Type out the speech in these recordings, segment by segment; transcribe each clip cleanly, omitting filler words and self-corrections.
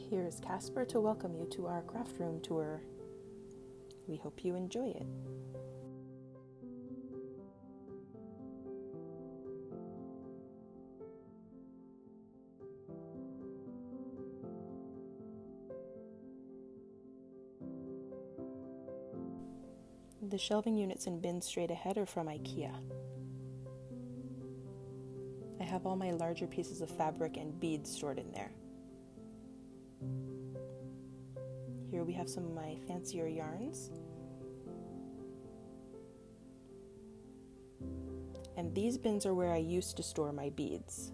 Here's Casper to welcome you to our craft room tour. We hope you enjoy it. The shelving units and bins straight ahead are from IKEA. I have all my larger pieces of fabric and beads stored in there. Here we have some of my fancier yarns. And these bins are where I used to store my beads.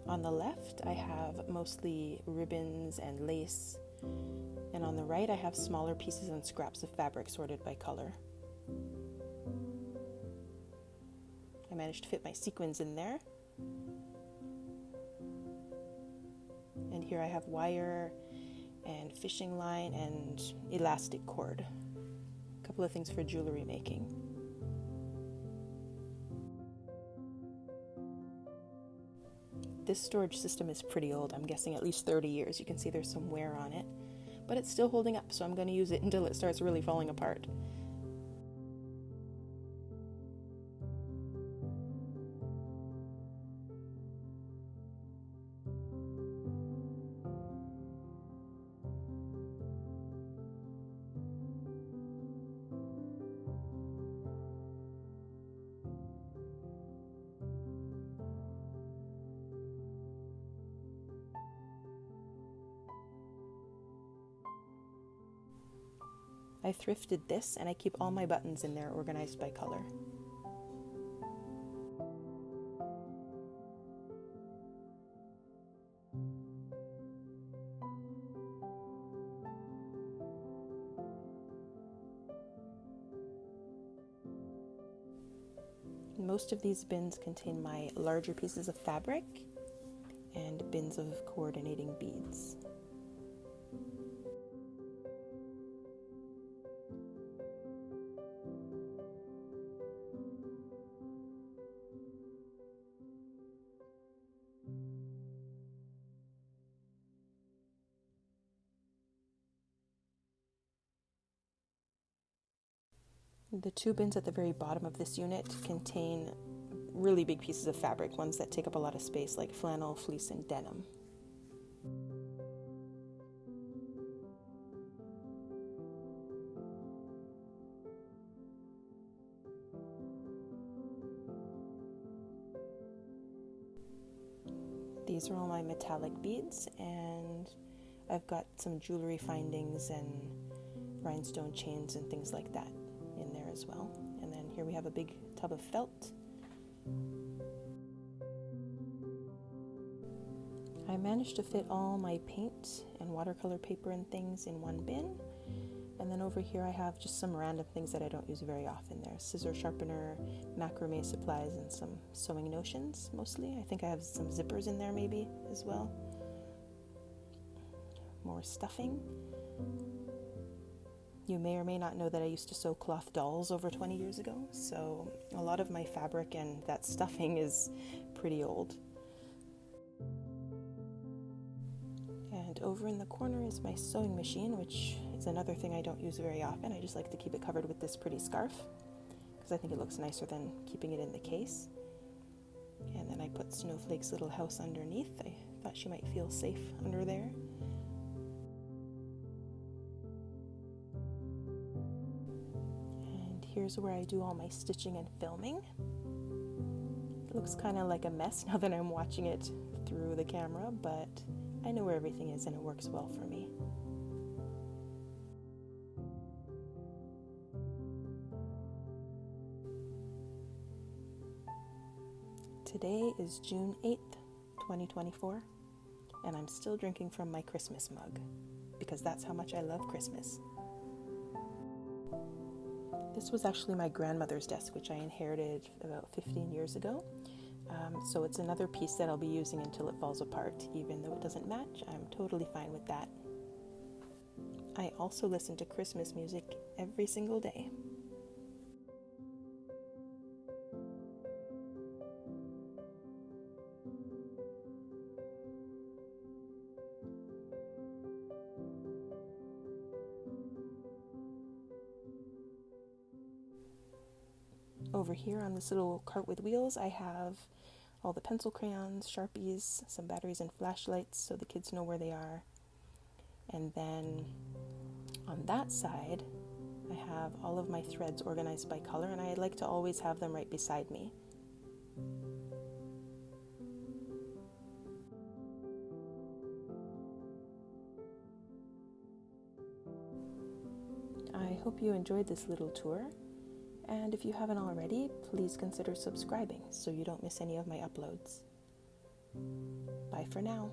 On the left, I have mostly ribbons and lace. And on the right, I have smaller pieces and scraps of fabric sorted by color. I managed to fit my sequins in there. And here I have wire and fishing line and elastic cord. A couple of things for jewelry making. This storage system is pretty old. I'm guessing at least 30 years. You can see there's some wear on it. But it's still holding up, so I'm going to use it until it starts really falling apart. I thrifted this and I keep all my buttons in there organized by color. Most of these bins contain my larger pieces of fabric and bins of coordinating beads. The two bins at the very bottom of this unit contain really big pieces of fabric, ones that take up a lot of space, like flannel, fleece, and denim. These are all my metallic beads, and I've got some jewelry findings and rhinestone chains and things like that in there as well. And then here we have a big tub of felt. I managed to fit all my paint and watercolor paper and things in one bin. And then over here I have just some random things that I don't use very often. There's scissor sharpener, macrame supplies, and some sewing notions mostly. I think I have some zippers in there maybe as well. More stuffing. You may or may not know that I used to sew cloth dolls over 20 years ago, so a lot of my fabric and that stuffing is pretty old. And over in the corner is my sewing machine, which is another thing I don't use very often. I just like to keep it covered with this pretty scarf because I think it looks nicer than keeping it in the case. And then I put Snowflake's little house underneath. I thought she might feel safe under there. And here's where I do all my stitching and filming. It looks kind of like a mess now that I'm watching it through the camera, but I know where everything is and it works well for me. Today is June 8th, 2024, and I'm still drinking from my Christmas mug because that's how much I love Christmas. This was actually my grandmother's desk, which I inherited about 15 years ago. So it's another piece that I'll be using until it falls apart. Even though it doesn't match, I'm totally fine with that. I also listen to Christmas music every single day. Over here on this little cart with wheels, I have all the pencil crayons, Sharpies, some batteries and flashlights so the kids know where they are. And then on that side, I have all of my threads organized by color, and I like to always have them right beside me. I hope you enjoyed this little tour, and if you haven't already, please consider subscribing so you don't miss any of my uploads. Bye for now.